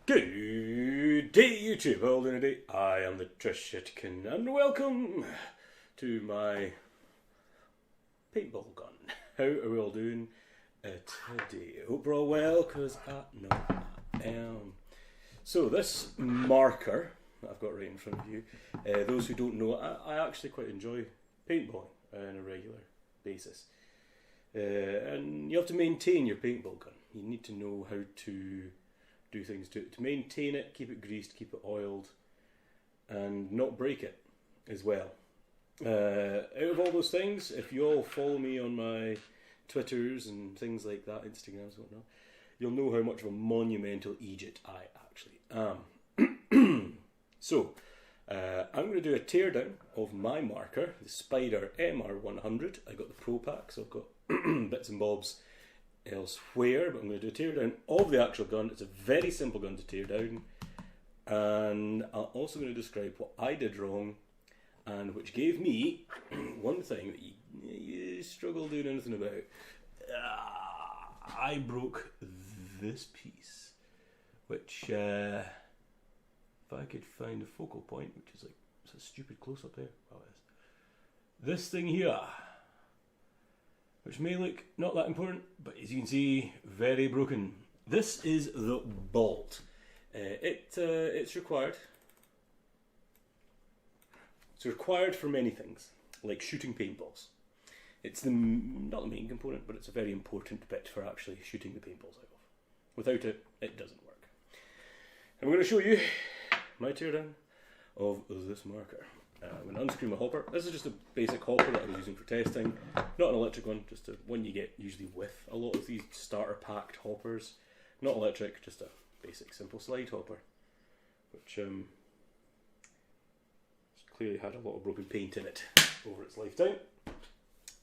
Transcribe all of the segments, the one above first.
Good day YouTube, how are you today? I am the Trechetican and welcome to my paintball gun. How are we all doing today? I hope we're all well, because I know I am. So this marker that I've got right in front of you, those who don't know, I actually quite enjoy paintballing on a regular basis. And you have to maintain your paintball gun. You need to know how to do things to maintain it, keep it greased, keep it oiled, and not break it as well. Out of all those things, if you all follow me on my Twitters and things like that, Instagrams and whatnot, you'll know how much of a monumental idiot I actually am. So, I'm going to do a teardown of my marker, the Spyder MR100. I got the Pro Pack, so I've got bits and bobs elsewhere, but I'm going to do a teardown of the actual gun. It's a very simple gun to tear down, and I'm also going to describe what I did wrong and which gave me one thing that you struggle doing anything about. I broke this piece, which if I could find a focal point, which is like, it's a stupid close up there. Oh, it is. This thing here, which may look not that important, but as you can see, very broken. This is the bolt. It's required. It's required for many things, like shooting paintballs. It's not the main component, but it's a very important bit for actually shooting the paintballs out of. Without it, it doesn't work. I'm going to show you my teardown of this marker. I'm going to unscrew my hopper. This is just a basic hopper that I was using for testing. Not an electric one, just one you get usually with a lot of these starter packed hoppers. Not electric, just a basic simple slide hopper, which clearly had a lot of broken paint in it over its lifetime.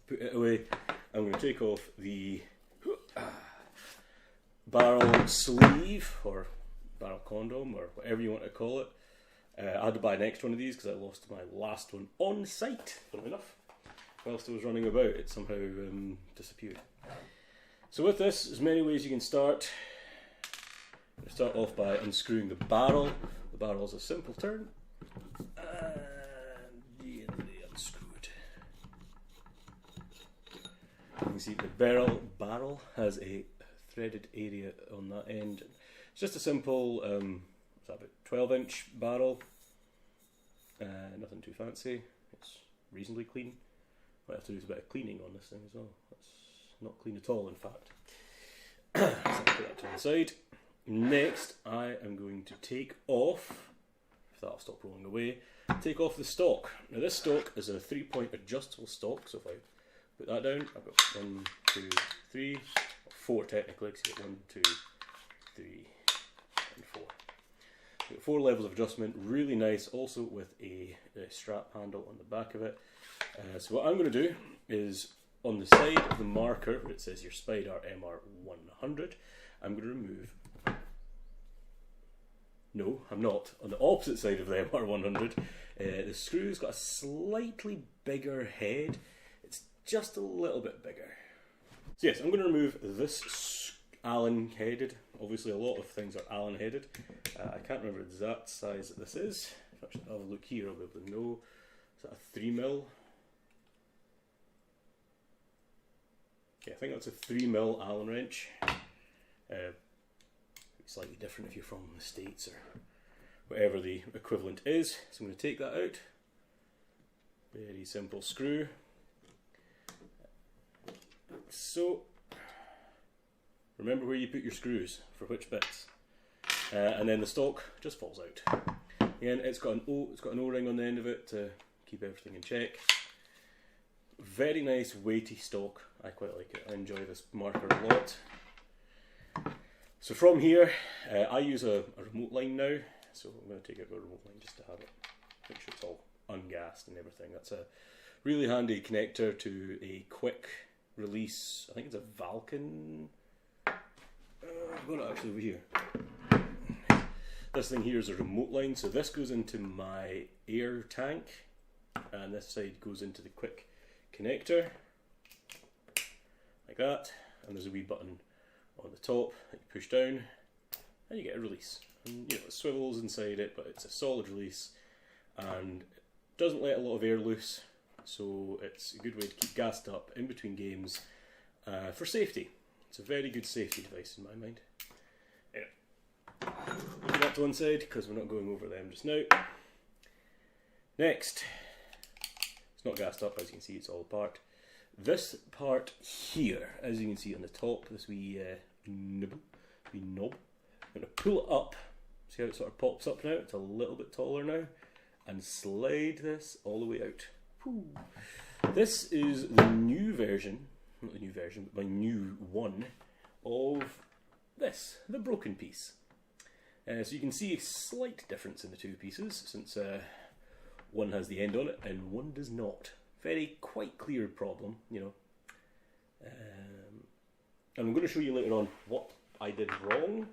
Put it away. I'm going to take off the barrel sleeve, or barrel condom, or whatever you want to call it. I had to buy an extra one of these because I lost my last one on site, funnily enough. Whilst I was running about, it somehow disappeared. So with this, there's many ways you can start. I'm going to start off by unscrewing the barrel. The barrel is a simple turn. And gently unscrew it. You can see the barrel has a threaded area on that end. It's just a simple it's about 12-inch barrel, nothing too fancy, it's reasonably clean. What I have to do is a bit of cleaning on this thing as well. It's not clean at all, in fact. So I'll put that to the side. Next, I am going to take off, if that'll stop rolling away, take off the stock. Now this stock is a 3-point adjustable stock, so if I put that down, I've got 1, 2, 3, 4 technically, because you get 1, 2, 3, and 4. 4 levels of adjustment, really nice, also with a strap handle on the back of it. So what I'm going to do is, on the side of the marker where it says your Spyder MR100, I'm going to remove... No, I'm not. On the opposite side of the MR100, the screw's got a slightly bigger head. It's just a little bit bigger. So yes, I'm going to remove this Allen headed. Obviously a lot of things are Allen headed. I can't remember the exact size that this is. If I actually have a look here, I'll be able to know. Is that a 3mm? Yeah, I think that's a 3mm Allen wrench. Slightly different if you're from the States or whatever the equivalent is. So I'm going to take that out. Very simple screw. So remember where you put your screws for which bits, and then the stock just falls out. Again, it's got an O-ring on the end of it to keep everything in check. Very nice weighty stock. I quite like it. I enjoy this marker a lot. So from here, I use a remote line now. So I'm going to take out a remote line just to have it, make sure it's all ungassed and everything. That's a really handy connector to a quick release. I think it's a Vulcan. I've got it actually over here. This thing here is a remote line, so this goes into my air tank, and this side goes into the quick connector, like that. And there's a wee button on the top that you push down, and you get a release. And you know, it swivels inside it, but it's a solid release and doesn't let a lot of air loose, so it's a good way to keep gassed up in between games for safety. It's a very good safety device in my mind. Anyway, leave that to one side because we're not going over them just now. Next, it's not gassed up, as you can see, it's all apart. This part here, as you can see on the top, this wee knob, I'm going to pull it up. See how it sort of pops up now? It's a little bit taller now. And slide this all the way out. Whew. This is the new version, not the new version, but my new one of this, the broken piece. So you can see a slight difference in the two pieces, since one has the end on it and one does not. Very quite clear problem, you know. And I'm going to show you later on what I did wrong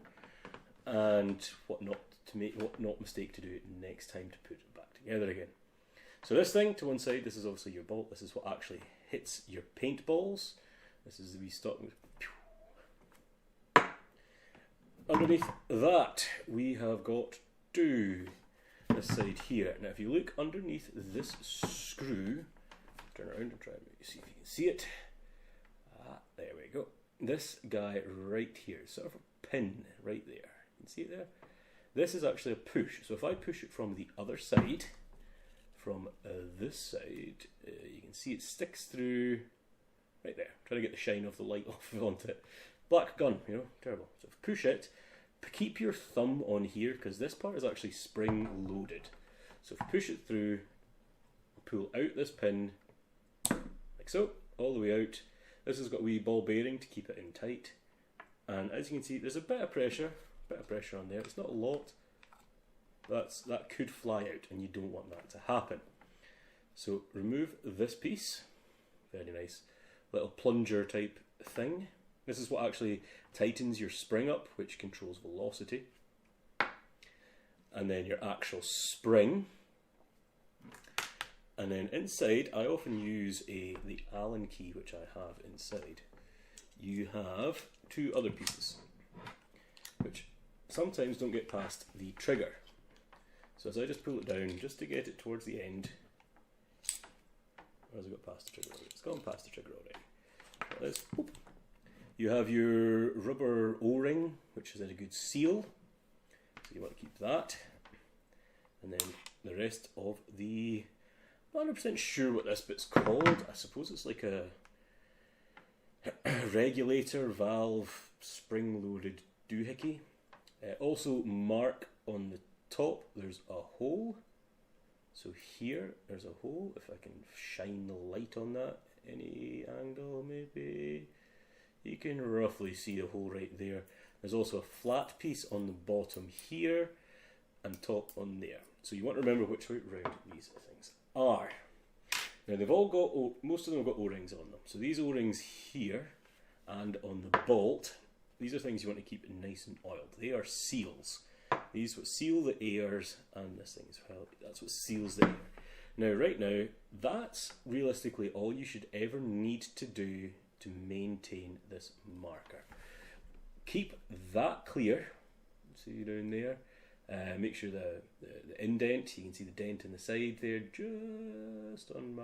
and what not to make, what not mistake to do next time to put it back together again. So this thing to one side, this is obviously your bolt. This is what actually hits your paintballs. This is the wee stock. Underneath that, we have got this side here. Now, if you look underneath this screw, turn around and try and see if you can see it. There we go. This guy right here, sort of a pin right there. You can see it there? This is actually a push. So if I push it from the other side, from this side, you can see it sticks through right there. Trying to get the shine of the light off onto it. Black gun, you know, terrible. So if you push it, keep your thumb on here because this part is actually spring loaded. So if you push it through, pull out this pin, like so, all the way out. This has got a wee ball bearing to keep it in tight. And as you can see, there's a bit of pressure on there. It's not a lot. That could fly out and you don't want that to happen. So remove this piece. Very nice little plunger type thing. This is what actually tightens your spring up, which controls velocity. And then your actual spring. And then inside, I often use the Allen key, which I have inside. You have two other pieces, which sometimes don't get past the trigger. So as I just pull it down, just to get it towards the end, where has it got past the trigger already? It's gone past the trigger already. Like this. Whoop. You have your rubber O-ring, which is a good seal. So you want to keep that. And then the rest of the... I'm not 100% sure what this bit's called. I suppose it's like a regulator valve spring-loaded doohickey. Also mark on the top there's a hole. So here there's a hole. If I can shine the light on that, any angle maybe, you can roughly see a hole right there. There's also a flat piece on the bottom here and top on there. So you want to remember which way round these things are. Now they've all got, most of them have got O-rings on them. So these O-rings here and on the bolt, these are things you want to keep nice and oiled. They are seals. These what seal the airs, and this thing as well, that's what seals the air. Now right now, that's realistically all you should ever need to do to maintain this marker. Keep that clear, see down there. Make sure the indent, you can see the dent in the side there, just on my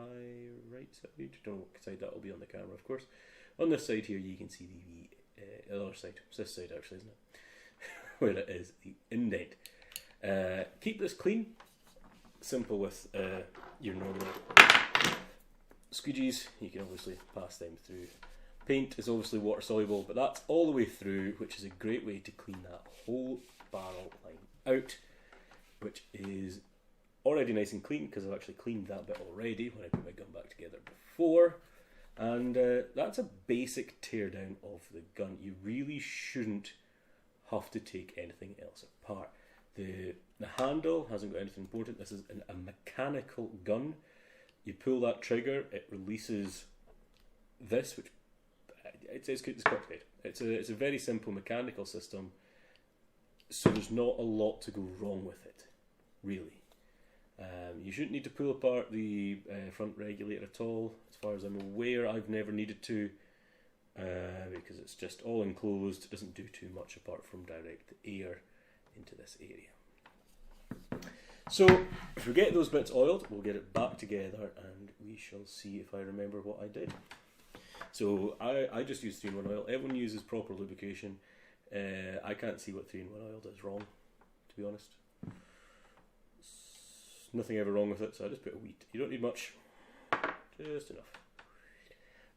right side. Don't know what side that will be on the camera, of course. On this side here, you can see the other side. It's this side actually, isn't it? Where it is, the indent. Keep this clean. Simple with your normal squeegees. You can obviously pass them through. Paint is obviously water soluble, but that's all the way through, which is a great way to clean that whole barrel line out, which is already nice and clean because I've actually cleaned that bit already when I put my gun back together before. And that's a basic teardown of the gun. You really shouldn't have to take anything else apart. The handle hasn't got anything important. This is a mechanical gun. You pull that trigger, it releases this, which it's complicated. It's a very simple mechanical system, so there's not a lot to go wrong with it, really. You shouldn't need to pull apart the front regulator at all. As far as I'm aware, I've never needed to, because it's just all enclosed. It doesn't do too much apart from direct air into this area. So if we get those bits oiled, we'll get it back together and we shall see if I remember what I did. So I just use 3-in-1 oil. Everyone uses proper lubrication. I can't see what 3-in-1 oil does wrong, to be honest. Nothing ever wrong with it, so I just put a wee. You don't need much, just enough.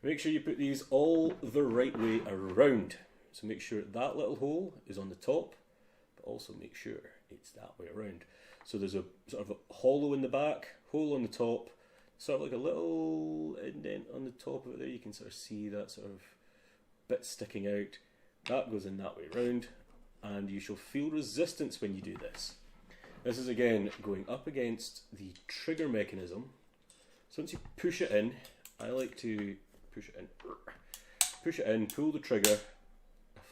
Make sure you put these all the right way around. So make sure that little hole is on the top, but also make sure it's that way around. So there's a sort of a hollow in the back, hole on the top, sort of like a little indent on the top of it there. You can sort of see that sort of bit sticking out. That goes in that way around, and you shall feel resistance when you do this. This is again going up against the trigger mechanism. So once you push it in, I like to push it in, pull the trigger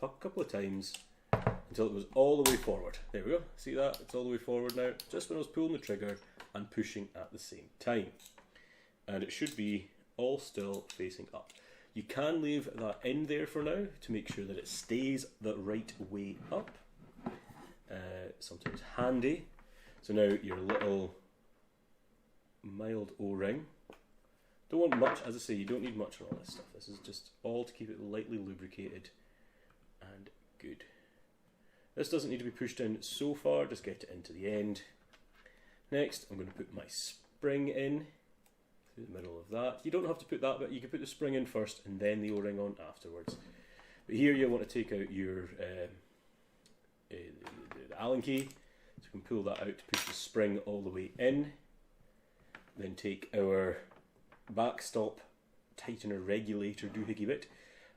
a couple of times until it goes all the way forward. There we go, see that? It's all the way forward now, just when I was pulling the trigger and pushing at the same time. And it should be all still facing up. You can leave that in there for now to make sure that it stays the right way up. Sometimes handy. So now your little mild O-ring. Don't want much, as I say, you don't need much on all this stuff. This is just all to keep it lightly lubricated and good. This doesn't need to be pushed in so far, just get it into the end. Next, I'm going to put my spring in through the middle of that. You don't have to put that bit, you can put the spring in first and then the O-ring on afterwards. But here you want to take out your the Allen key. So we can pull that out to push the spring all the way in. Then take our backstop tightener regulator doohickey bit.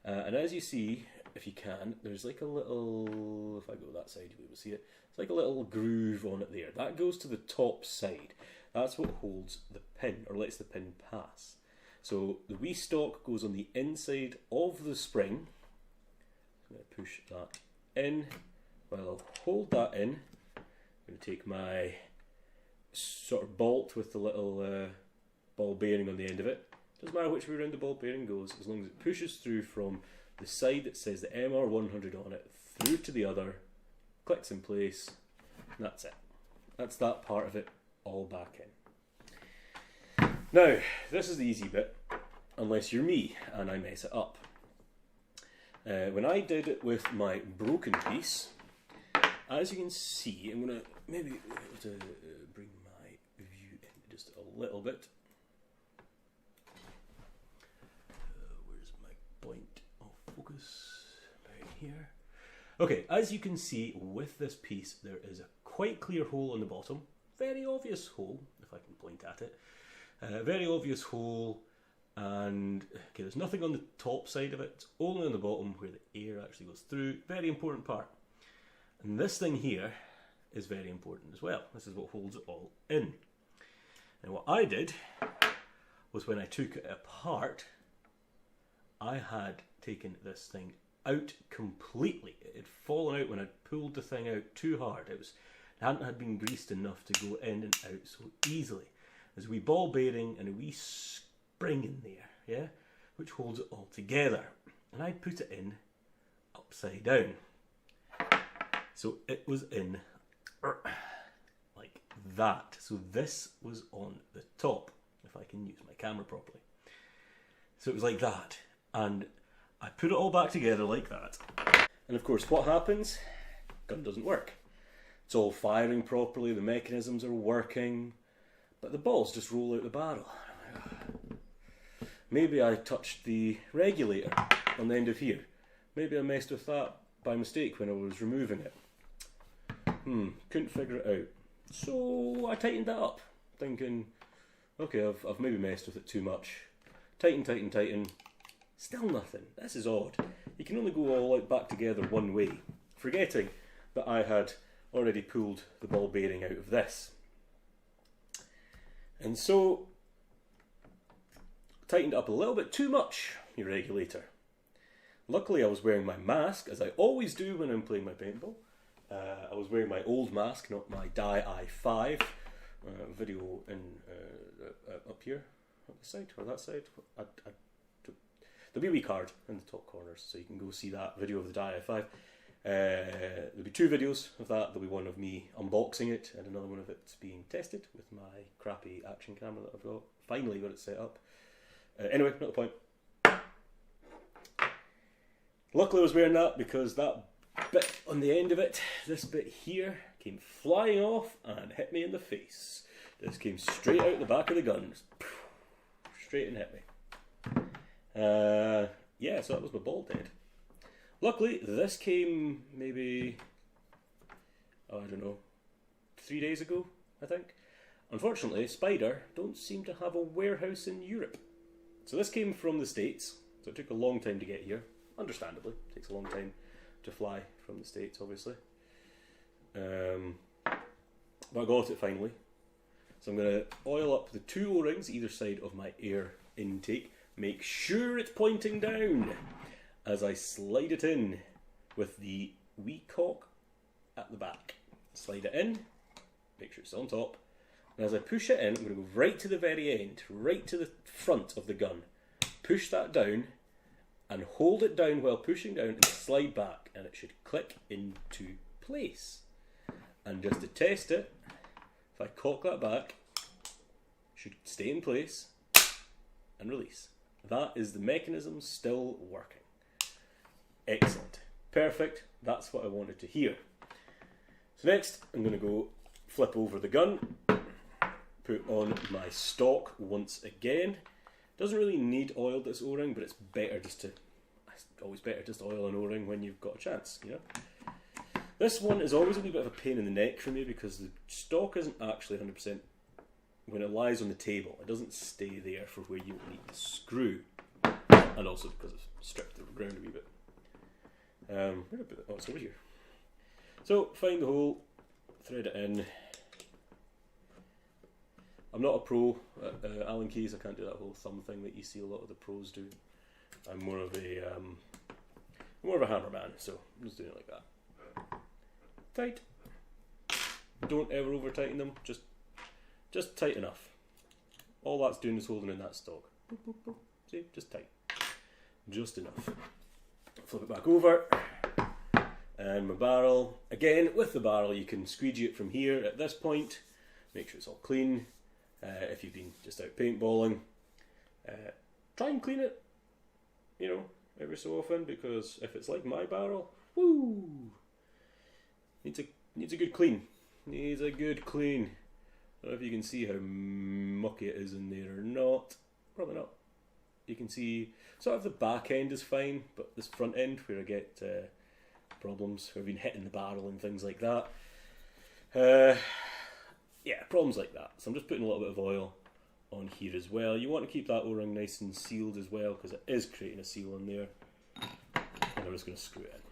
And as you see, if you can, there's like a little, if I go that side you'll be able to see it, it's like a little groove on it there. That goes to the top side. That's what holds the pin, or lets the pin pass. So the wee stock goes on the inside of the spring. I'm going to push that in. Well, I'll hold that in. I'm going to take my sort of bolt with the little ball bearing on the end of it. Doesn't matter which way around the ball bearing goes, as long as it pushes through from the side that says the MR100 on it through to the other, clicks in place, and that's it. That's that part of it all back in. Now, this is the easy bit, unless you're me and I mess it up. When I did it with my broken piece, as you can see, I'm going to maybe be able to bring my view in just a little bit. Where's my point of focus? Right here. Okay, as you can see with this piece, there is a quite clear hole on the bottom. Very obvious hole, if I can point at it. Very obvious hole, and okay, there's nothing on the top side of it. It's only on the bottom where the air actually goes through. Very important part. And this thing here is very important as well. This is what holds it all in. And what I did was, when I took it apart, I had taken this thing out completely. It had fallen out when I pulled the thing out too hard. It hadn't been greased enough to go in and out so easily. There's a wee ball bearing and a wee spring in there, yeah, which holds it all together. And I put it in upside down. So it was in like that. So this was on the top, if I can use my camera properly. So it was like that. And I put it all back together like that. And of course, what happens? Gun doesn't work. It's all firing properly, the mechanisms are working, but the balls just roll out the barrel. Maybe I touched the regulator on the end of here. Maybe I messed with that by mistake when I was removing it. Couldn't figure it out. So I tightened that up, thinking, okay, I've maybe messed with it too much. Tighten. Still nothing. This is odd. You can only go all out back together one way, forgetting that I had already pulled the ball bearing out of this. And so, tightened up a little bit too much, your regulator. Luckily I was wearing my mask, as I always do when I'm playing my paintball. I was wearing my old mask, not my Dye i5. Video in up here, on the side, or that side. There'll be a wee card in the top corners, so you can go see that video of the Dye i5. There'll be 2 videos of that. There'll be one of me unboxing it and another one of it being tested with my crappy action camera that I've got. Finally got it set up. Anyway, not the point. Luckily I was wearing that because that bit on the end of it, this bit here, came flying off and hit me in the face. This came straight out the back of the gun. Straight and hit me. Yeah, so that was my bald head. Luckily, this came maybe, I don't know, 3 days ago, I think. Unfortunately, Spyder don't seem to have a warehouse in Europe. So this came from the States, so it took a long time to get here. Understandably, it takes a long time to fly from the States, obviously. But I got it finally. So I'm going to oil up the 2 O-rings either side of my air intake. Make sure it's pointing down as I slide it in with the wee cock at the back. Slide it in, make sure it's on top. And as I push it in, I'm going to go right to the very end, right to the front of the gun. Push that down and hold it down while pushing down and slide back, and it should click into place. And just to test it, if I cock that back, it should stay in place and release. That is the mechanism still working. Excellent. Perfect. That's what I wanted to hear. So next, I'm going to go flip over the gun, put on my stock once again. Doesn't really need oil, this O-ring, but it's always better just to oil an O-ring when you've got a chance, you know. This one is always a wee bit of a pain in the neck for me because the stock isn't actually 100%, when it lies on the table, it doesn't stay there for where you need the screw. And also because it's stripped the ground a wee bit. Where did I put it? Oh, it's over here. So, find the hole, thread it in. I'm not a pro at Allen keys. I can't do that whole thumb thing that you see a lot of the pros do. I'm more of a hammer man, so I'm just doing it like that. Tight. Don't ever over tighten them. Just tight enough. All that's doing is holding in that stock. Boop, boop, boop. See, just tight. Just enough. Flip it back over. And my barrel, again, with the barrel you can squeegee it from here at this point. Make sure it's all clean. If you've been just out paintballing, try and clean it, you know, every so often, because if it's like my barrel, woo, needs a good clean. Needs a good clean. I don't know if you can see how mucky it is in there or not. Probably not. You can see sort of the back end is fine, but this front end where I get problems, where I've been hitting the barrel and things like that. Yeah, problems like that. So I'm just putting a little bit of oil on here as well. You want to keep that O-ring nice and sealed as well, because it is creating a seal in there. And I'm just going to screw it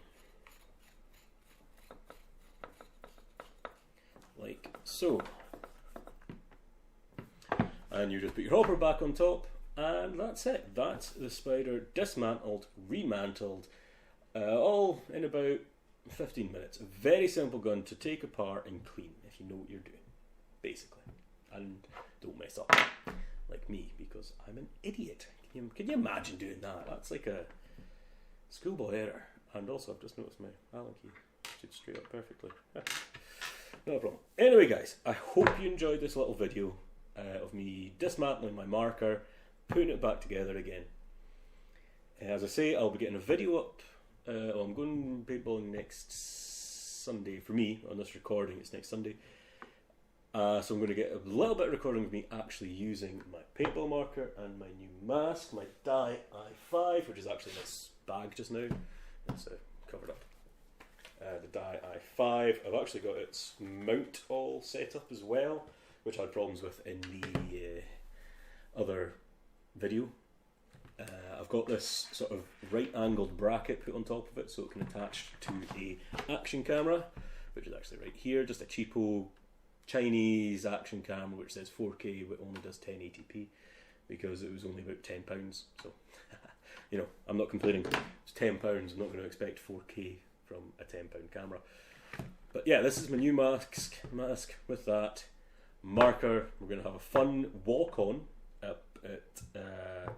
in. Like so. And you just put your hopper back on top, and that's it. That's the Spyder dismantled, remantled, all in about 15 minutes. A very simple gun to take apart and clean if you know what you're doing, basically. And don't mess up like me, because I'm an idiot. Can you imagine doing that? That's like a schoolboy error. And also I've just noticed my Allen key stood straight up perfectly. No problem. Anyway guys, I hope you enjoyed this little video of me dismantling my marker, putting it back together again. As I say, I'll be getting a video up. I'm going paintballing next Sunday. For me, on this recording, it's next Sunday. So I'm going to get a little bit of recording of me actually using my paintball marker and my new mask, my Dye i5, which is actually in this bag just now. It's covered up. The Dye i5. I've actually got its mount all set up as well, which I had problems with in the other video. I've got this sort of right angled bracket put on top of it so it can attach to a action camera, which is actually right here, just a cheapo Chinese action camera which says 4K but only does 1080p because it was only about £10. So, you know, I'm not complaining. It's £10. I'm not going to expect 4K from a £10 camera. But yeah, this is my new mask with that marker. We're going to have a fun walk on up at I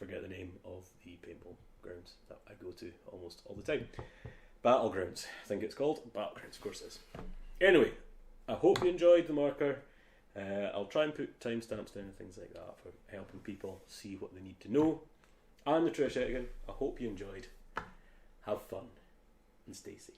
forget the name of the paintball grounds that I go to almost all the time. Battlegrounds, I think it's called. Battlegrounds, of course it is. Anyway, I hope you enjoyed the marker. I'll try and put timestamps down and things like that for helping people see what they need to know. I'm the Trechetican. I hope you enjoyed. Have fun and stay safe.